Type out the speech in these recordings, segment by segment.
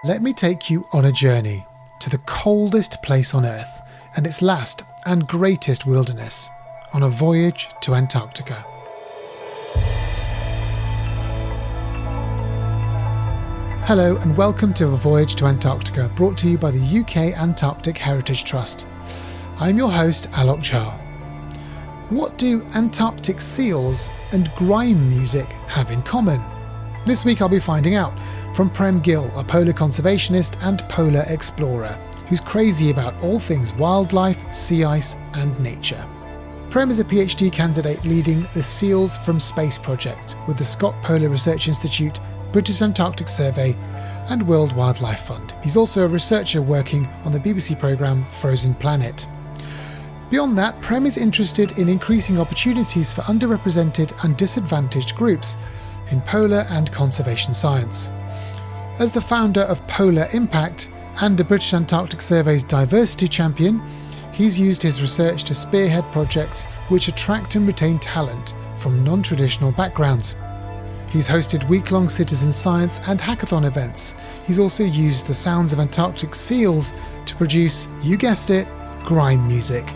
Let me take you on a journey to the coldest place on Earth and its last and greatest wilderness, on a voyage to Antarctica. Hello and welcome to A Voyage to Antarctica, brought to you by the UK Antarctic Heritage Trust. I'm your host, Alok Jha. What do Antarctic seals and grime music have in common? This week I'll be finding out from Prem Gill, a polar conservationist and polar explorer, who's crazy about all things wildlife, sea ice and nature. Prem is a PhD candidate leading the Seals from Space project with the Scott Polar Research Institute, British Antarctic Survey and World Wildlife Fund. He's also a researcher working on the BBC programme Frozen Planet. Beyond that, Prem is interested in increasing opportunities for underrepresented and disadvantaged groups in polar and conservation science. As the founder of Polar Impact and the British Antarctic Survey's diversity champion, he's used his research to spearhead projects which attract and retain talent from non-traditional backgrounds. He's hosted week-long citizen science and hackathon events. He's also used the sounds of Antarctic seals to produce, you guessed it, grime music.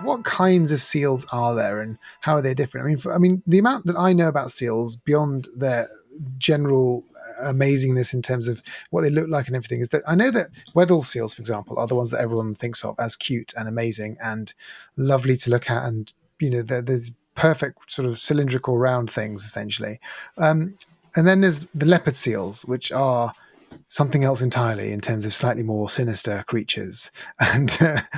What kinds of seals are there and how are they different? I mean, the amount that I know about seals beyond their general amazingness in terms of what they look like and everything is that I know that Weddell seals, for example, are the ones that everyone thinks of as cute and amazing and lovely to look at, and you know, there's perfect sort of cylindrical round things essentially. And then there's the leopard seals, which are something else entirely in terms of slightly more sinister creatures, and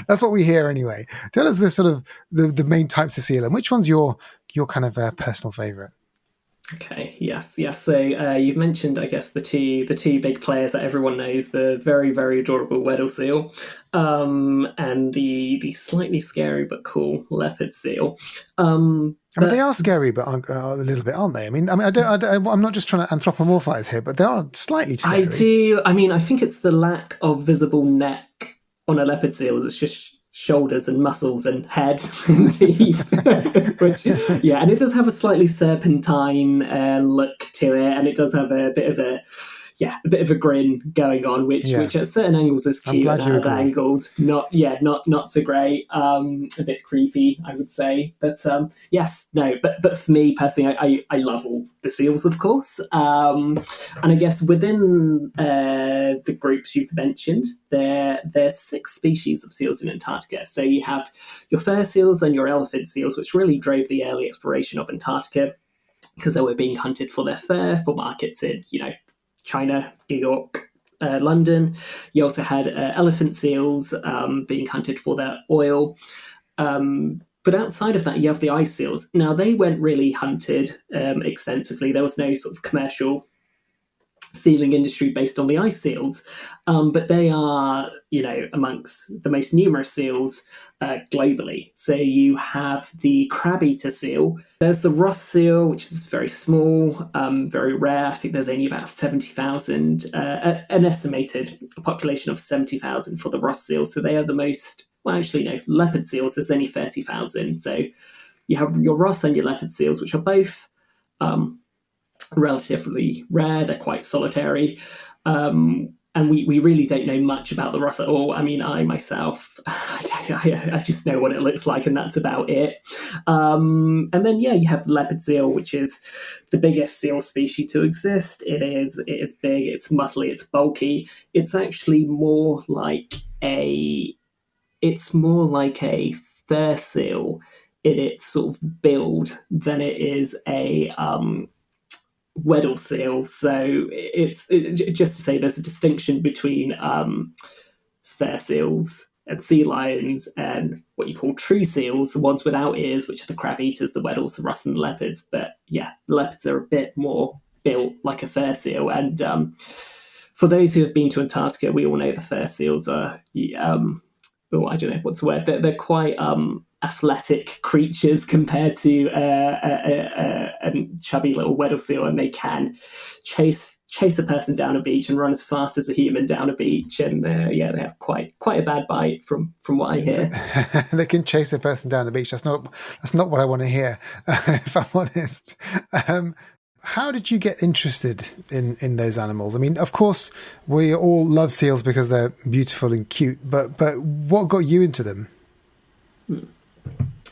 that's what we hear anyway. Tell us the sort of the main types of seal, and which one's your kind of personal favorite? Okay, yes. So you've mentioned, I guess, the two big players that everyone knows: the very, very adorable Weddell seal, and the slightly scary but cool leopard seal. But they are scary, but a little bit, aren't they? I'm not just trying to anthropomorphize here, but they are slightly scary. I do. I mean, I think it's the lack of visible neck on a leopard seal. It's just shoulders and muscles and head and teeth. Which, yeah, and it does have a slightly serpentine look to it, and it does have a bit of a grin going on, which at certain angles is cute, and at other angles not so great. A bit creepy, I would say. But but for me personally, I love all the seals, of course. And I guess within the groups you've mentioned, there's 6 species of seals in Antarctica. So you have your fur seals and your elephant seals, which really drove the early exploration of Antarctica because they were being hunted for their fur for markets in, China, New York, London. You also had elephant seals being hunted for their oil. But outside of that, you have the ice seals. Now, they weren't really hunted extensively. There was no sort of commercial sealing industry based on the ice seals. But they are, amongst the most numerous seals globally. So you have the crab-eater seal. There's the Ross seal, which is very small, very rare. I think there's only about 70,000, an estimated population of 70,000 for the Ross seal. So they are the most, leopard seals, there's only 30,000. So you have your Ross and your leopard seals, which are both relatively rare. They're quite solitary. And we really don't know much about the Ross at all. I mean, I myself, I just know what it looks like, and that's about it. And then, you have the leopard seal, which is the biggest seal species to exist. It is big, it's muscly, it's bulky. It's actually more like a fur seal in its sort of build than it is a Weddell seal. So it's just to say there's a distinction between fur seals and sea lions and what you call true seals, the ones without ears, which are the crab eaters, the Weddells, the Ross and the leopards. But the leopards are a bit more built like a fur seal. And for those who have been to Antarctica, we all know the fur seals are I don't know what's the word. They're quite athletic creatures compared to a chubby little Weddell seal, and they can chase a person down a beach and run as fast as a human down a beach, and they have quite a bad bite from what I hear. They can chase a person down a beach. That's not what I want to hear, if I'm honest. how did you get interested in those animals? I mean, of course, we all love seals because they're beautiful and cute, but what got you into them?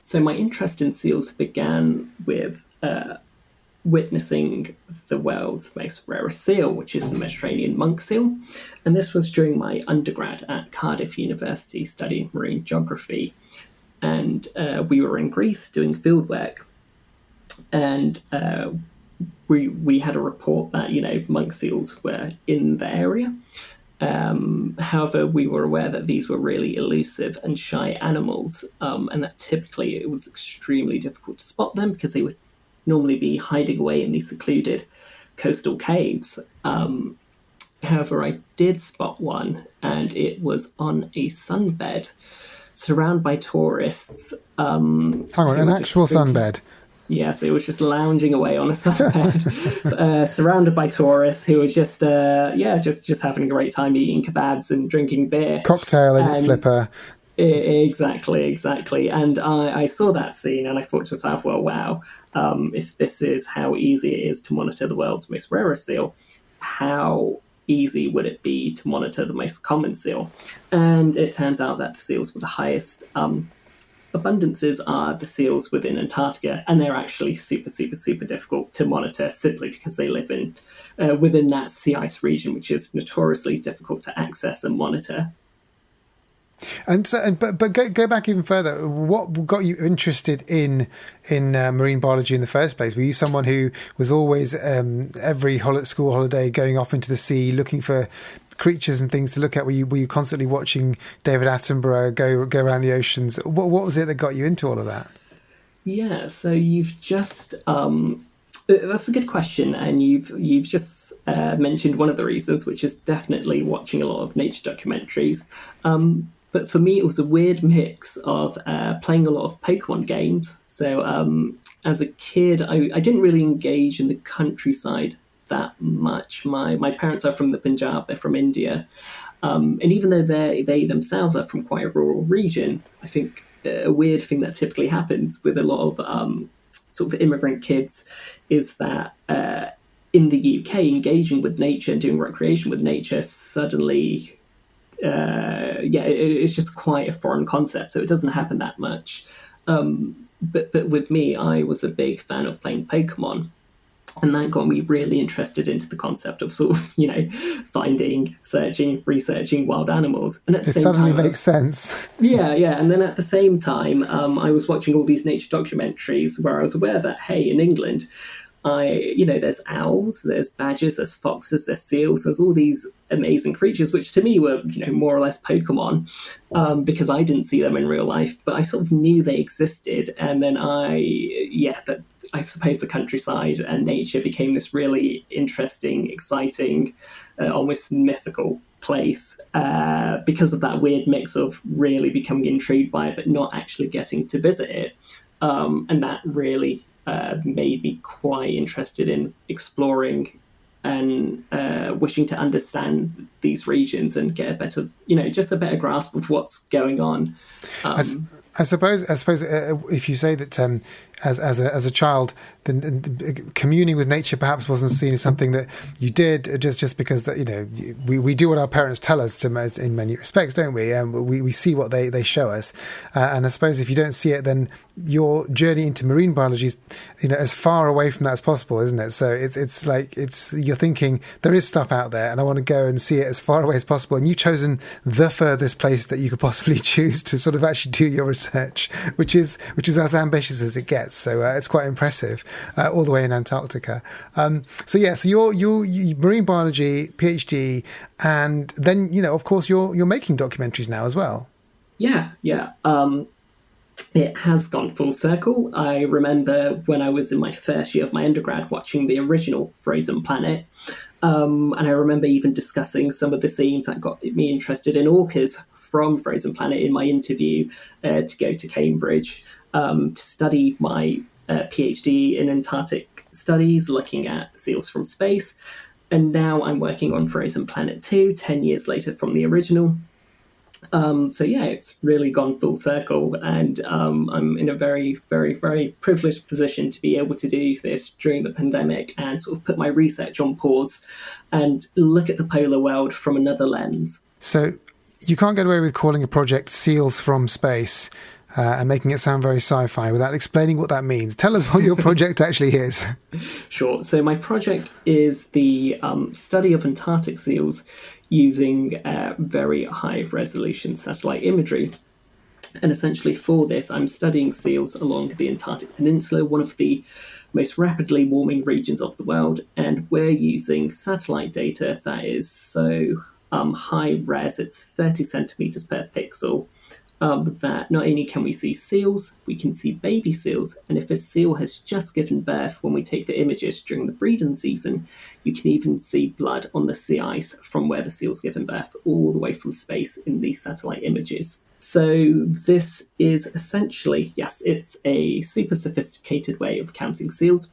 So my interest in seals began with witnessing the world's most rarest seal, which is the Mediterranean monk seal. And this was during my undergrad at Cardiff University studying marine geography. And we were in Greece doing fieldwork. And we had a report that, monk seals were in the area. However, we were aware that these were really elusive and shy animals, and that typically it was extremely difficult to spot them because they would normally be hiding away in these secluded coastal caves. However, I did spot one, and it was on a sunbed, surrounded by tourists. Hang on, an actual sunbed? Yes, it was just lounging away on a sunbed, surrounded by tourists who were just having a great time eating kebabs and drinking beer. Cocktail in its flipper. Exactly. And I saw that scene and I thought to myself, well, wow, if this is how easy it is to monitor the world's most rarest seal, how easy would it be to monitor the most common seal? And it turns out that the seals with the highest abundances are the seals within Antarctica, and they're actually super, super, super difficult to monitor simply because they live in within that sea ice region, which is notoriously difficult to access and monitor. And so, but go back even further. What got you interested in marine biology in the first place? Were you someone who was always every school holiday going off into the sea looking for creatures and things to look at? Were you constantly watching David Attenborough go around the oceans? What was it that got you into all of that? Yeah, so you've just that's a good question, and you've just mentioned one of the reasons, which is definitely watching a lot of nature documentaries. But for me, it was a weird mix of playing a lot of Pokemon games. So as a kid, I didn't really engage in the countryside that much. My parents are from the Punjab, they're from India. And even though they themselves are from quite a rural region, I think a weird thing that typically happens with a lot of sort of immigrant kids is that in the UK, engaging with nature and doing recreation with nature suddenly... it's just quite a foreign concept, so it doesn't happen that much. But with me, I was a big fan of playing Pokemon, and that got me really interested into the concept of sort of, finding, searching, researching wild animals. And at the it same suddenly time, makes sense. Yeah. And then at the same time, I was watching all these nature documentaries where I was aware that, hey, in England, there's owls, there's badgers, there's foxes, there's seals, there's all these amazing creatures, which to me were, more or less Pokemon, because I didn't see them in real life, but I sort of knew they existed. And then I suppose the countryside and nature became this really interesting, exciting, almost mythical place because of that weird mix of really becoming intrigued by it, but not actually getting to visit it. And that really made me quite interested in exploring and wishing to understand these regions and get a better, just a better grasp of what's going on. I suppose if you say that as a child, then communing with nature perhaps wasn't seen as something that you did just because that we do what our parents tell us to in many respects, don't we? We see what they show us, and I suppose if you don't see it, then your journey into marine biology is as far away from that as possible, isn't it? So it's like you're thinking there is stuff out there, and I want to go and see it as far away as possible. And you've chosen the furthest place that you could possibly choose to sort of actually do your research, which is as ambitious as it gets. So it's quite impressive, all the way in Antarctica. So your marine biology PhD, and then of course you're making documentaries now as well. Yeah. It has gone full circle. I remember when I was in my first year of my undergrad watching the original Frozen Planet. And I remember even discussing some of the scenes that got me interested in orcas from Frozen Planet in my interview to go to Cambridge to study my PhD in Antarctic studies, looking at seals from space. And now I'm working on Frozen Planet 2, 10 years later from the original. So yeah, it's really gone full circle, and I'm in a very, very, very privileged position to be able to do this during the pandemic and sort of put my research on pause and look at the polar world from another lens. So you can't get away with calling a project Seals from Space and making it sound very sci-fi without explaining what that means. Tell us what your project actually is. Sure. So my project is the study of Antarctic seals using very high resolution satellite imagery. And essentially for this, I'm studying seals along the Antarctic Peninsula, one of the most rapidly warming regions of the world. And we're using satellite data that is so high res, it's 30 centimeters per pixel, that not only can we see seals, we can see baby seals. And if a seal has just given birth, when we take the images during the breeding season, you can even see blood on the sea ice from where the seal's given birth, all the way from space in these satellite images. So this is essentially, yes, it's a super sophisticated way of counting seals,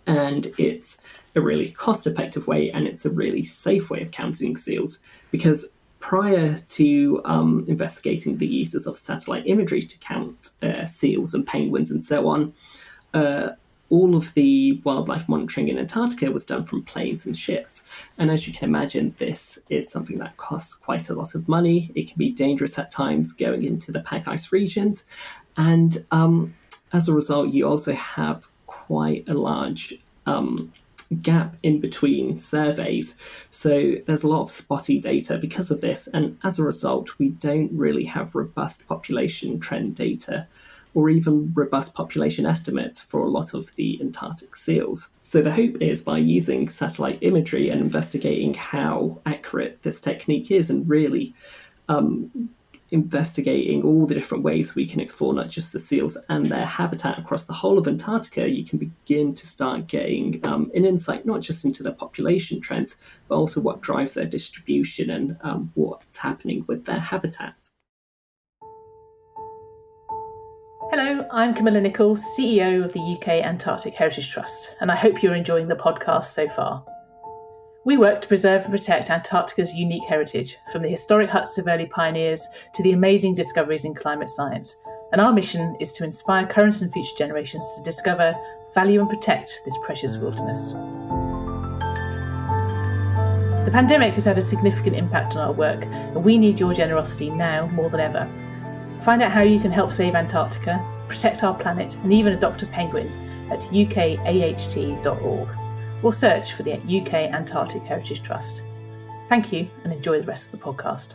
and it's a really cost-effective way, and it's a really safe way of counting seals, because prior to investigating the uses of satellite imagery to count seals and penguins and so on, all of the wildlife monitoring in Antarctica was done from planes and ships. And as you can imagine, this is something that costs quite a lot of money. It can be dangerous at times going into the pack ice regions. And as a result, you also have quite a large gap in between surveys. So there's a lot of spotty data because of this. And as a result, we don't really have robust population trend data or even robust population estimates for a lot of the Antarctic seals. So the hope is, by using satellite imagery and investigating how accurate this technique is, and really investigating all the different ways we can explore not just the seals and their habitat across the whole of Antarctica, you can begin to start getting an insight not just into their population trends, but also what drives their distribution and what's happening with their habitat. Hello, I'm Camilla Nichols, CEO of the UK Antarctic Heritage Trust, and I hope you're enjoying the podcast so far. We work to preserve and protect Antarctica's unique heritage, from the historic huts of early pioneers to the amazing discoveries in climate science. And our mission is to inspire current and future generations to discover, value and protect this precious wilderness. The pandemic has had a significant impact on our work, and we need your generosity now more than ever. Find out how you can help save Antarctica, protect our planet, and even adopt a penguin at ukaht.org, or search for the UK Antarctic Heritage Trust. Thank you, and enjoy the rest of the podcast.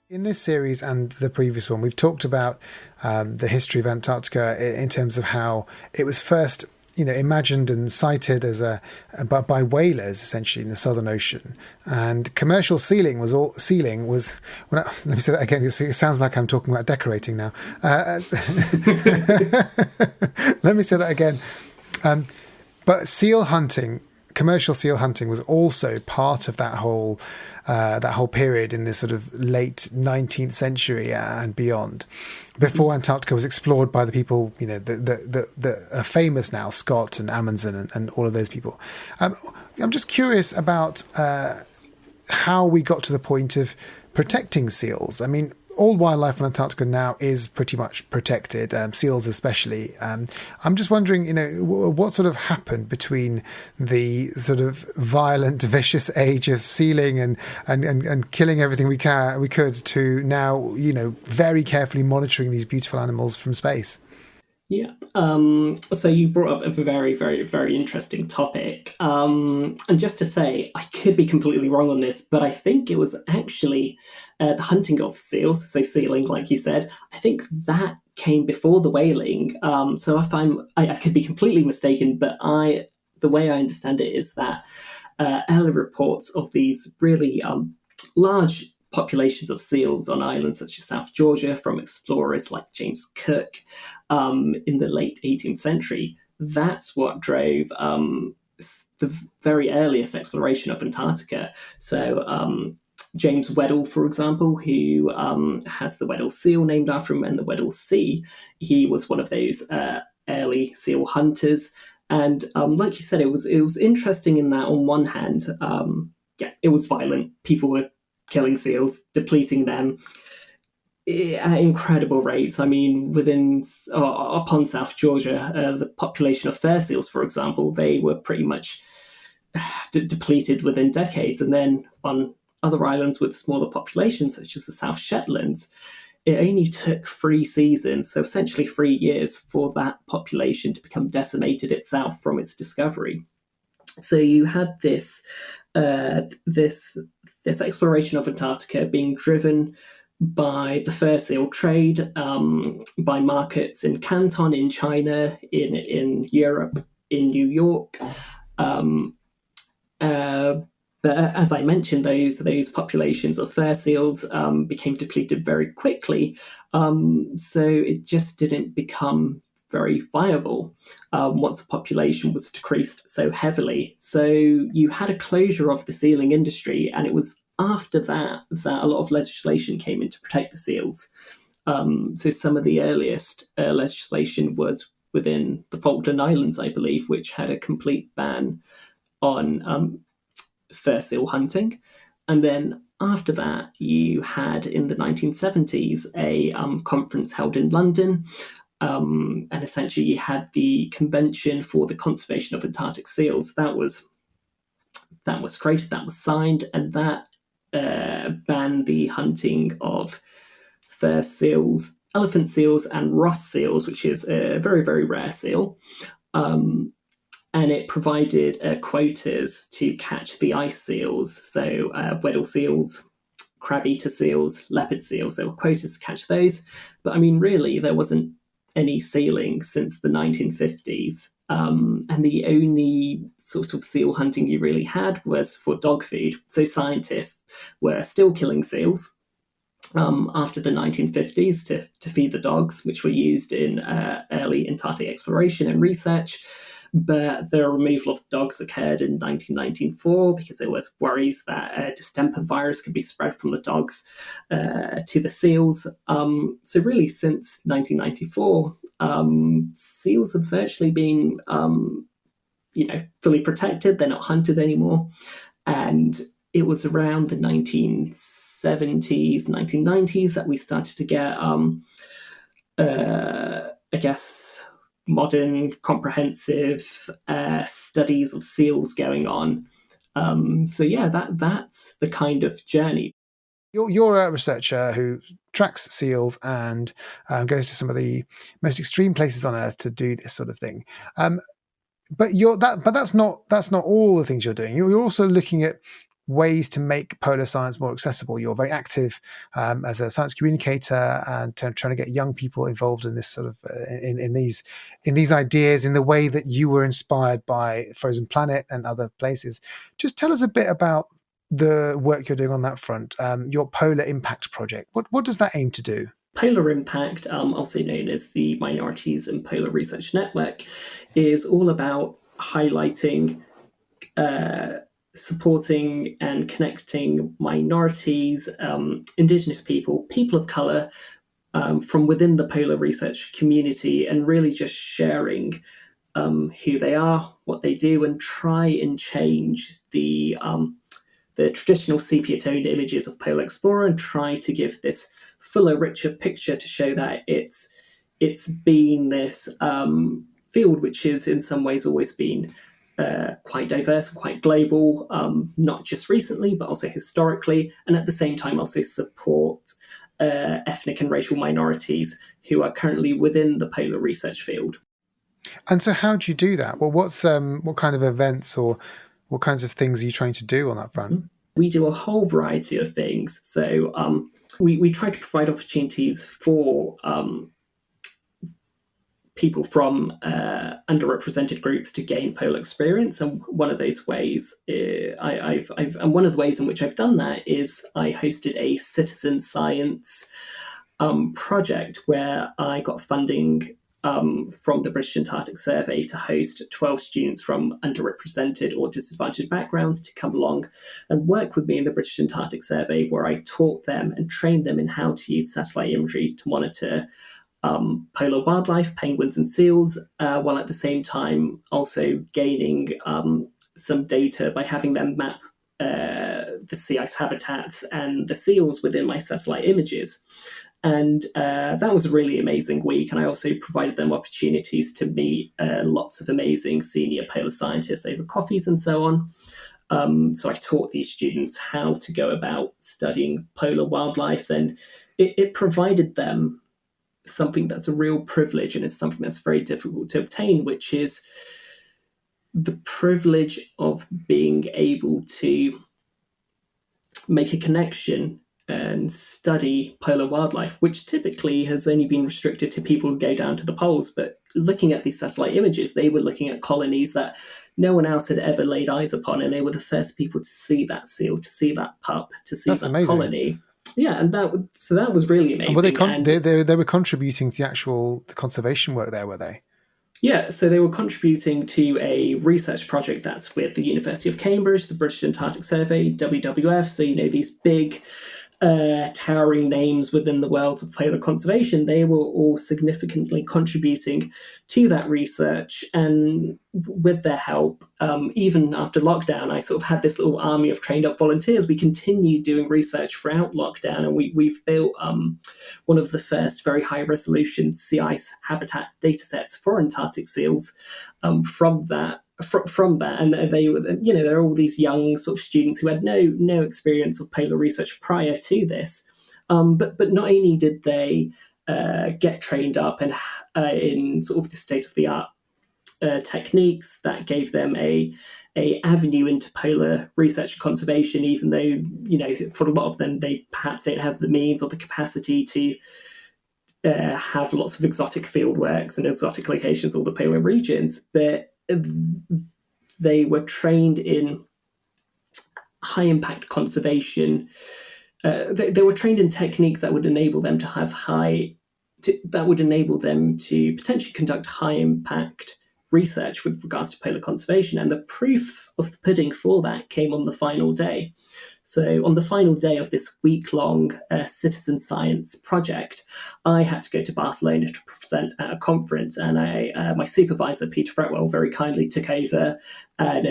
In this series and the previous one, we've talked about the history of Antarctica in terms of how it was first, imagined and cited as by whalers essentially in the Southern Ocean, and commercial sealing was. Let me say that again. It sounds like I'm talking about decorating now. Let me say that again. But seal hunting, commercial seal hunting, was also part of that whole period in this sort of late 19th century and beyond, before Antarctica was explored by the people that are famous now, Scott and Amundsen and all of those people. I'm just curious about how we got to the point of protecting seals. I mean, all wildlife in Antarctica now is pretty much protected, seals especially. I'm just wondering, what sort of happened between the sort of violent, vicious age of sealing and killing everything we could to now, very carefully monitoring these beautiful animals from space. Yeah. So you brought up a very, very, very interesting topic. And just to say, I could be completely wrong on this, but I think it was actually the hunting of seals, so sealing, like you said. I think that came before the whaling. So if I could be completely mistaken, but the way I understand it is that early reports of these really large populations of seals on islands such as South Georgia from explorers like James Cook in the late 18th century. That's what drove the very earliest exploration of Antarctica. So James Weddell, for example, who has the Weddell seal named after him and the Weddell Sea, he was one of those early seal hunters. And like you said, it was interesting in that, on one hand, it was violent. People were killing seals, depleting them at incredible rates. I mean, upon South Georgia, the population of fur seals, for example, they were pretty much depleted within decades. And then on other islands with smaller populations, such as the South Shetlands, it only took 3 seasons, so essentially 3 years, for that population to become decimated itself from its discovery. So you had this exploration of Antarctica being driven by the fur seal trade, by markets in Canton, in China, in Europe, in New York. But as I mentioned, those populations of fur seals became depleted very quickly. So it just didn't become very viable once the population was decreased so heavily. So you had a closure of the sealing industry, and it was after that a lot of legislation came in to protect the seals. So some of the earliest legislation was within the Falkland Islands, I believe, which had a complete ban on fur seal hunting. And then after that, you had in the 1970s a conference held in London. And essentially you had the Convention for the Conservation of Antarctic Seals. That was created, that was signed, and that banned the hunting of fur seals, elephant seals, and Ross seals, which is a very, very rare seal. And it provided quotas to catch the ice seals, so Weddell seals, crab-eater seals, leopard seals. There were quotas to catch those. But I mean, really, there wasn't any sealing since the 1950s. And the only sort of seal hunting you really had was for dog food. So scientists were still killing seals after the 1950s to feed the dogs, which were used in early Antarctic exploration and research. But the removal of dogs occurred in 1994 because there was worries that distemper virus could be spread from the dogs to the seals. So really, since 1994, seals have virtually been, fully protected. They're not hunted anymore. And it was around the 1970s, 1990s that we started to get, modern, comprehensive studies of seals going on. That's the kind of journey. You're a researcher who tracks seals and goes to some of the most extreme places on Earth to do this sort of thing. But that's not all the things you're doing. You're also looking at ways to make polar science more accessible. You're very active as a science communicator and trying to get young people involved in this sort of in these ideas in the way that you were inspired by Frozen Planet and other places. Just tell us a bit about the work you're doing on that front. Your Polar Impact project. What does that aim to do? Polar Impact, also known as the Minorities in Polar Research Network, is all about highlighting, supporting and connecting minorities, Indigenous people of colour from within the polar research community, and really just sharing who they are, what they do, and try and change the traditional sepia-toned images of polar explorer and try to give this fuller, richer picture to show that it's been this field which is in some ways always been quite diverse and quite global, not just recently, but also historically, and at the same time also support ethnic and racial minorities who are currently within the polar research field. And so how do you do that? Well, what kind of events or what kinds of things are you trying to do on that front? We do a whole variety of things. So we try to provide opportunities for people from underrepresented groups to gain polar experience, and one of those ways, and one of the ways in which I've done that is I hosted a citizen science project where I got funding from the British Antarctic Survey to host 12 students from underrepresented or disadvantaged backgrounds to come along and work with me in the British Antarctic Survey, where I taught them and trained them in how to use satellite imagery to monitor polar wildlife, penguins and seals, while at the same time also gaining some data by having them map the sea ice habitats and the seals within my satellite images. And that was a really amazing week. And I also provided them opportunities to meet lots of amazing senior polar scientists over coffees and so on. So I taught these students how to go about studying polar wildlife, and it provided them something that's a real privilege, and it's something that's very difficult to obtain, which is the privilege of being able to make a connection and study polar wildlife, which typically has only been restricted to people who go down to the poles. But looking at these satellite images, they were looking at colonies that no one else had ever laid eyes upon, and they were the first people to see that seal, to see that pup, to see That's that amazing. Colony. Yeah, and that was really amazing. And were they were contributing to the conservation work there, were they? Yeah, so they were contributing to a research project that's with the University of Cambridge, the British Antarctic Survey, WWF. So, these big towering names within the world of polar conservation, they were all significantly contributing to that research. And with their help, even after lockdown, I sort of had this little army of trained up volunteers. We continued doing research throughout lockdown, and we've built one of the first very high resolution sea ice habitat data sets for Antarctic seals from that. And there are all these young sort of students who had no experience of polar research prior to this, but not only did they get trained up and in sort of the state of the art techniques that gave them a avenue into polar research and conservation, even though for a lot of them they perhaps don't have the means or the capacity to have lots of exotic field works and exotic locations, all the polar regions, but they were trained in high impact conservation. They were trained in techniques that would enable them to have that would enable them to potentially conduct high impact research with regards to polar conservation. And the proof of the pudding for that came on the final day. So on the final day of this week-long citizen science project, I had to go to Barcelona to present at a conference, and my supervisor, Peter Fretwell, very kindly took over and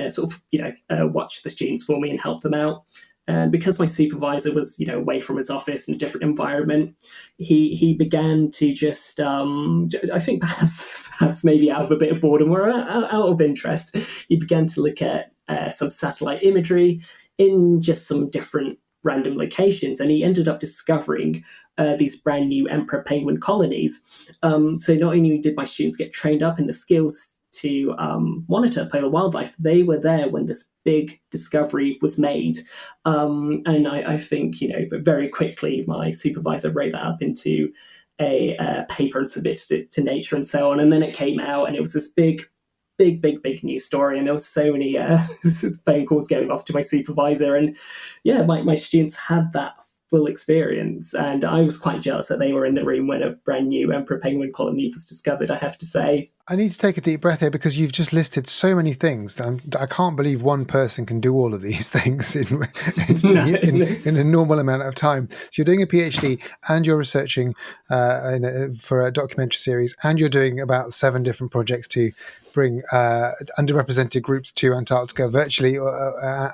watched the students for me and helped them out. And because my supervisor was, away from his office in a different environment, he began to just, I think perhaps maybe out of a bit of boredom or out of interest, he began to look at some satellite imagery in just some different random locations, and he ended up discovering these brand new emperor penguin colonies. So not only did my students get trained up in the skills to monitor polar wildlife, they were there when this big discovery was made. And I think, very quickly, my supervisor wrote that up into a paper and submitted it to Nature and so on. And then it came out, and it was this big news story, and there was so many phone calls going off to my supervisor. And yeah, my students had that full experience, and I was quite jealous that they were in the room when a brand new emperor penguin colony was discovered, I have to say. I need to take a deep breath here, because you've just listed so many things that I can't believe one person can do all of these things in a normal amount of time. So you're doing a PhD, and you're researching for a documentary series, and you're doing about 7 different projects to bring underrepresented groups to Antarctica virtually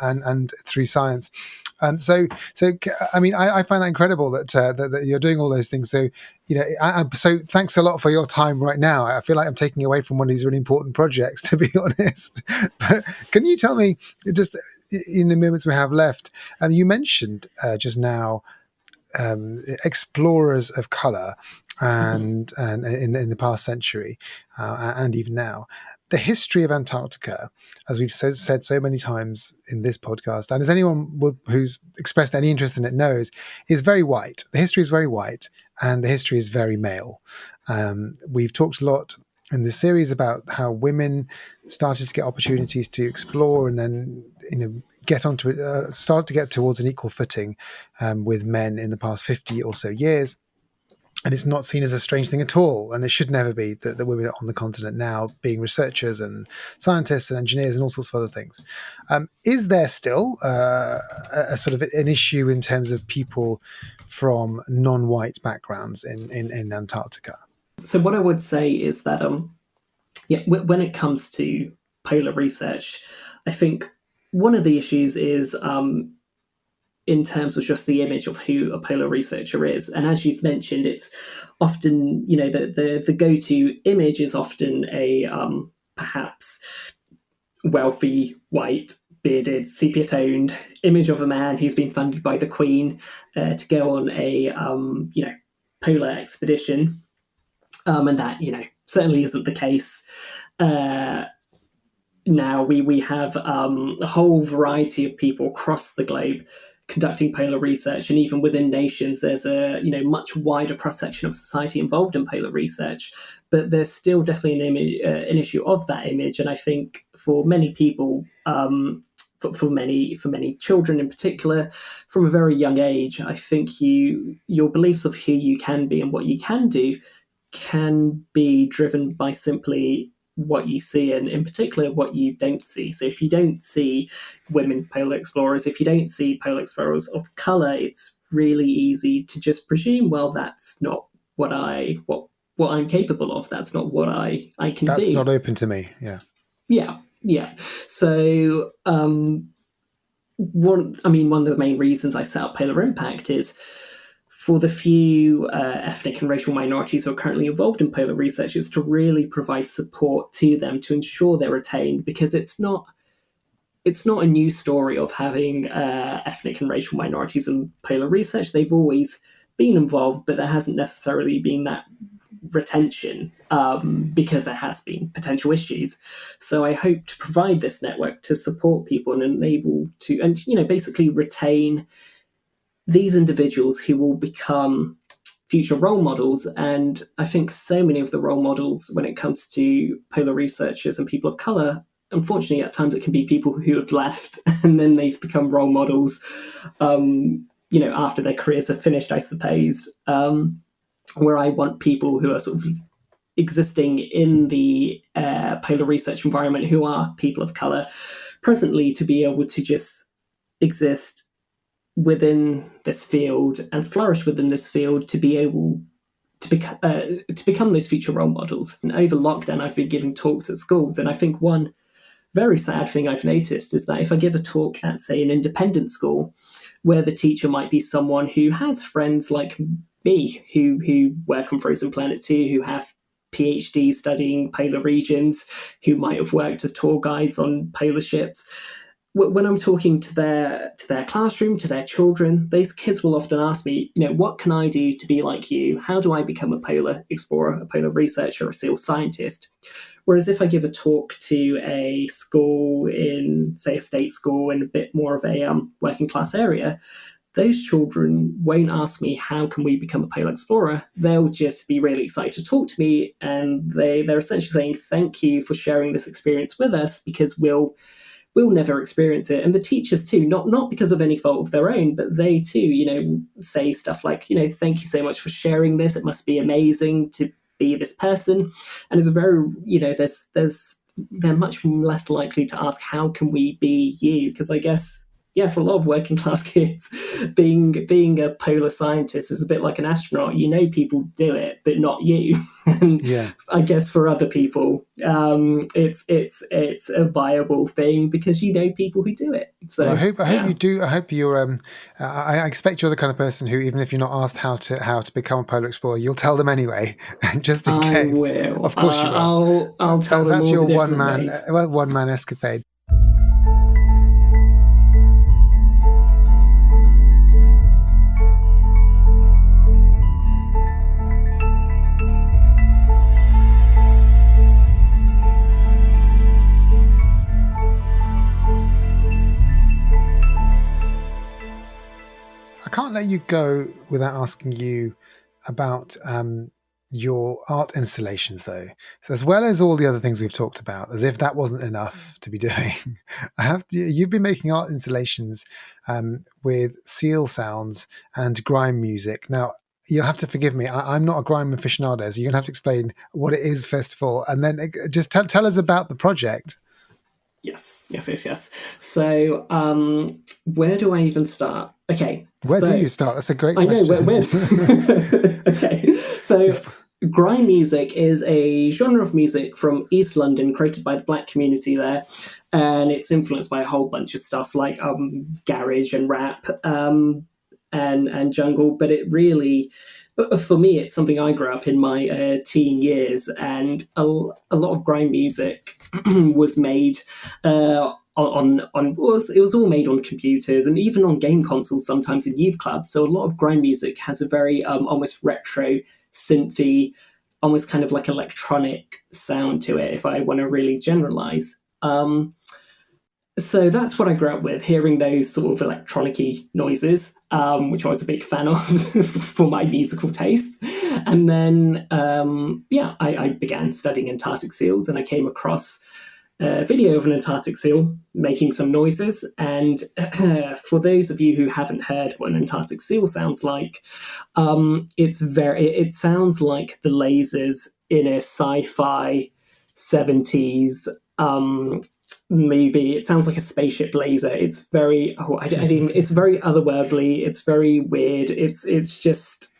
and through science. So I mean, I find that incredible that you're doing all those things. So, so thanks a lot for your time right now. I feel like I'm taking away from one of these really important projects, to be honest. But can you tell me, just in the moments we have left, you mentioned just now explorers of color and in the past century and even now. The history of Antarctica, as we've said so many times in this podcast, and as anyone who's expressed any interest in it knows, is very white. The history is very white, and the history is very male. We've talked a lot in this series about how women started to get opportunities to explore, and then get onto it, start to get towards an equal footing with men in the past 50 or so years. And it's not seen as a strange thing at all. And it should never be that the women on the continent now being researchers and scientists and engineers and all sorts of other things. Is there still a sort of an issue in terms of people from non-white backgrounds in Antarctica? So what I would say is that, when it comes to polar research, I think one of the issues is in terms of just the image of who a polar researcher is. And as you've mentioned, it's often, the go-to image is often a perhaps wealthy, white, bearded, sepia-toned image of a man who's been funded by the Queen to go on a polar expedition, and that certainly isn't the case. Now we have a whole variety of people across the globe conducting polar research, and even within nations, there's a much wider cross section of society involved in polar research. But there's still definitely an issue of that image, and I think for many people, for many children in particular, from a very young age, I think your beliefs of who you can be and what you can do can be driven by simply what you see, and in particular what you don't see. So if you don't see women polar explorers, if you don't see polar explorers of colour, it's really easy to just presume, well, that's not what I'm capable of. That's not what I can do. That's not open to me. Yeah. So one of the main reasons I set up Polar Impact is for the few ethnic and racial minorities who are currently involved in polar research, is to really provide support to them to ensure they're retained, because it's not a new story of having ethnic and racial minorities in polar research. They've always been involved, but there hasn't necessarily been that retention because there has been potential issues. So I hope to provide this network to support people and enable to, and basically retain these individuals who will become future role models. And I think so many of the role models when it comes to polar researchers and people of colour, unfortunately at times it can be people who have left and then they've become role models after their careers are finished, I suppose, where I want people who are sort of existing in the polar research environment who are people of colour presently to be able to just exist within this field and flourish within this field, to be able to become those future role models. And over lockdown, I've been giving talks at schools, and I think one very sad thing I've noticed is that if I give a talk at, say, an independent school, where the teacher might be someone who has friends like me who work on Frozen Planet 2, who have PhDs studying polar regions, who might have worked as tour guides on polar ships, when I'm talking to their classroom, to their children, those kids will often ask me, what can I do to be like you? How do I become a polar explorer, a polar researcher, a seal scientist? Whereas if I give a talk to a school in, say, a state school in a bit more of a working class area, those children won't ask me, how can we become a polar explorer? They'll just be really excited to talk to me, and they're essentially saying, thank you for sharing this experience with us, because we'll never experience it. And the teachers too, not because of any fault of their own, but they too, say stuff like, thank you so much for sharing this. It must be amazing to be this person. And it's a very, they're much less likely to ask, how can we be you? Because I guess, for a lot of working class kids, being a polar scientist is a bit like an astronaut. People do it, but not you. And I guess for other people, it's a viable thing because people who do it. So well, I hope you do. I hope you're. I expect you're the kind of person who, even if you're not asked how to become a polar explorer, you'll tell them anyway, just in case. I will. Of course you will. I'll tell them. That's all your the one man ways. Escapade. I can't let you go without asking you about your art installations, though. So, as well as all the other things we've talked about, as if that wasn't enough to be doing, you've been making art installations with seal sounds and grime music. Now, you'll have to forgive me. I'm not a grime aficionado, so you're gonna have to explain what it is first of all, and then just tell us about the project. Yes. So, where do I even start? Okay. Where do you start? That's a great question. I know, where? Okay. So, grime music is a genre of music from East London created by the black community there, and it's influenced by a whole bunch of stuff like garage and rap and jungle. But it really, for me, it's something I grew up in my teen years, and a lot of grime music was made it was all made on computers and even on game consoles, sometimes in youth clubs. So a lot of grime music has a very almost retro, synthy, almost kind of like electronic sound to it, if I want to really generalize. So that's what I grew up with, hearing those sort of electronic-y noises, which I was a big fan of for my musical taste. And then, I began studying Antarctic seals, and I came across a video of an Antarctic seal making some noises. And for those of you who haven't heard what an Antarctic seal sounds like, it sounds like the lasers in a sci-fi 70s movie. It sounds like a spaceship laser. It's very it's very otherworldly. It's very weird. It's just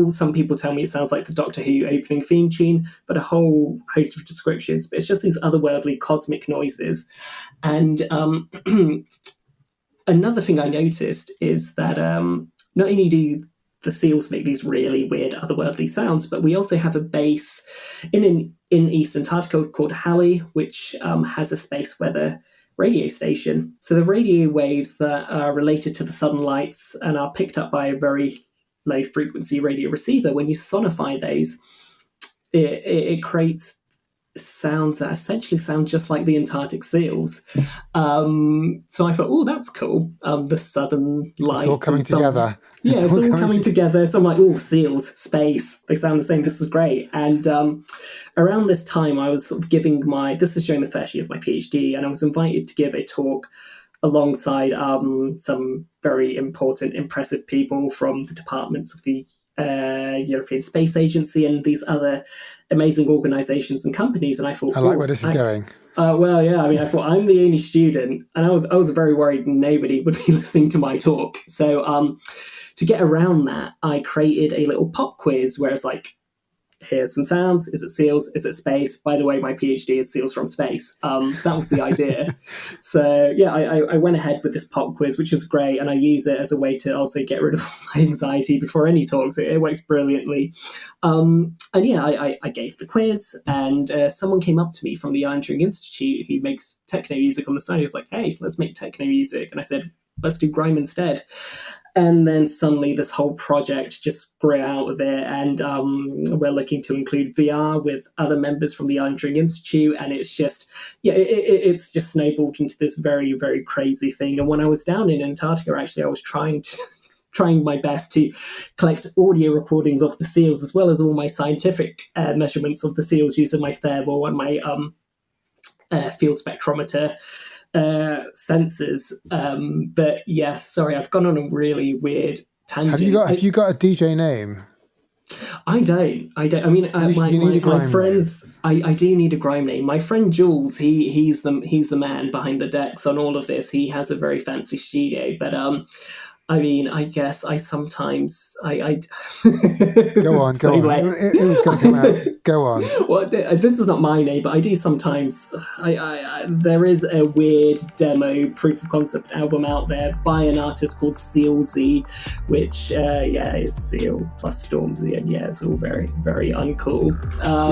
some people tell me it sounds like the Doctor Who opening theme tune, but a whole host of descriptions. But it's just these otherworldly cosmic noises. And another thing I noticed is that not only do the seals make these really weird otherworldly sounds, but we also have a base in East Antarctica called Halley, which has a space weather radio station. So the radio waves that are related to the southern lights and are picked up by a very low frequency radio receiver, when you sonify those, it creates sounds that essentially sound just like the Antarctic seals. So I thought, oh, that's cool. The southern lights. It's all coming together. Yeah, it's all coming together. So I'm like, oh, seals, space. They sound the same. This is great. And around this time, I was sort of giving this is during the first year of my PhD, and I was invited to give a talk alongside some very important, impressive people from the departments of the European Space Agency and these other amazing organizations and companies. And I thought, I like where this is going. Well, yeah, I mean, I thought I'm the only student, and I was very worried nobody would be listening to my talk. So to get around that, I created a little pop quiz where it's like, here's some sounds. Is it seals? Is it space? By the way, my PhD is seals from space. That was the idea. So yeah, I went ahead with this pop quiz, which is great. And I use it as a way to also get rid of my anxiety before any talks. It works brilliantly. And yeah, I gave the quiz, and someone came up to me from the Iron Institute who makes techno music on the side. He was like, hey, let's make techno music. And I said, let's do grime instead. And then suddenly this whole project just grew out of it, and we're looking to include VR with other members from the Iron Institute, and it's just, it's just snowballed into this very, very crazy thing. And when I was down in Antarctica, actually, I was trying my best to collect audio recordings of the seals, as well as all my scientific measurements of the seals using my thermal and my field spectrometer sensors. But yes, sorry, I've gone on a really weird tangent. Have you got a DJ name? I don't. I mean, my friends. I do need a grime name. My friend Jules, he's the man behind the decks on all of this. He has a very fancy studio, but I mean, I guess I sometimes I go on. It was going to come out. Go on. Well, this is not my name, but I do sometimes. There is a weird demo proof of concept album out there by an artist called Stormzy, which is Seal plus Stormzy, and yeah, it's all very, very uncool.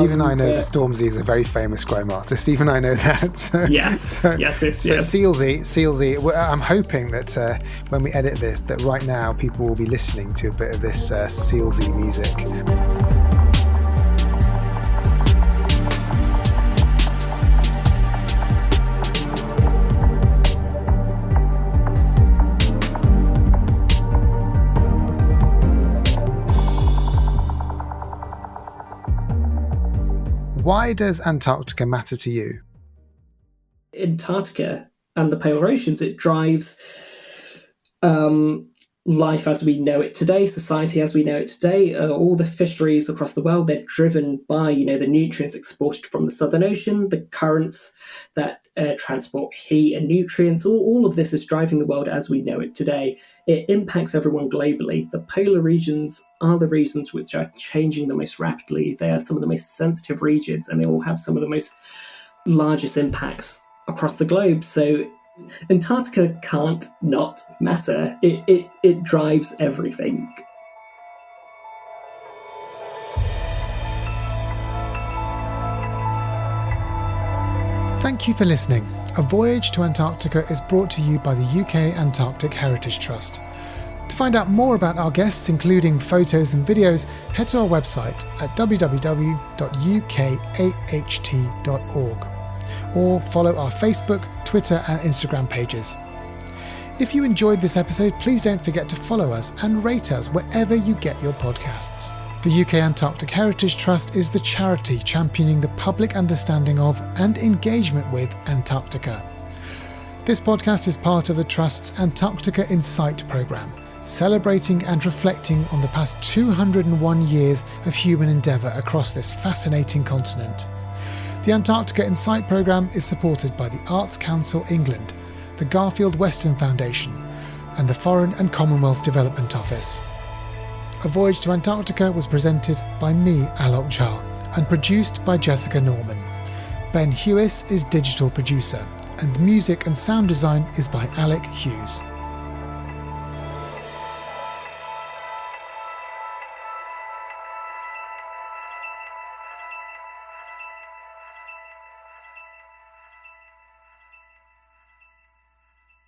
Even I know that Stormzy is a very famous grime artist. Even I know that. So, yes. So Stormzy. I'm hoping that when we edit this, that right now people will be listening to a bit of this Stormzy music. Why does Antarctica matter to you? Antarctica and the polar oceans, it drives life as we know it today, society as we know it today. All the fisheries across the world, they're driven by, the nutrients exported from the Southern Ocean, the currents that transport heat and nutrients. All of this is driving the world as we know it today. It impacts everyone globally. The polar regions are the regions which are changing the most rapidly. They are some of the most sensitive regions, and they will have some of the most largest impacts across the globe. So Antarctica can't not matter. It drives everything. Thank you for listening. A Voyage to Antarctica is brought to you by the UK Antarctic Heritage Trust. To find out more about our guests, including photos and videos, head to our website at www.ukaht.org or follow our Facebook, Twitter and Instagram pages. If you enjoyed this episode, please don't forget to follow us and rate us wherever you get your podcasts. The UK Antarctic Heritage Trust is the charity championing the public understanding of and engagement with Antarctica. This podcast is part of the Trust's Antarctica Insight programme, celebrating and reflecting on the past 201 years of human endeavour across this fascinating continent. The Antarctica Insight programme is supported by the Arts Council England, the Garfield Weston Foundation, and the Foreign and Commonwealth Development Office. A Voyage to Antarctica was presented by me, Alok Jha, and produced by Jessica Norman. Ben Hewis is digital producer, and music and sound design is by Alec Hughes.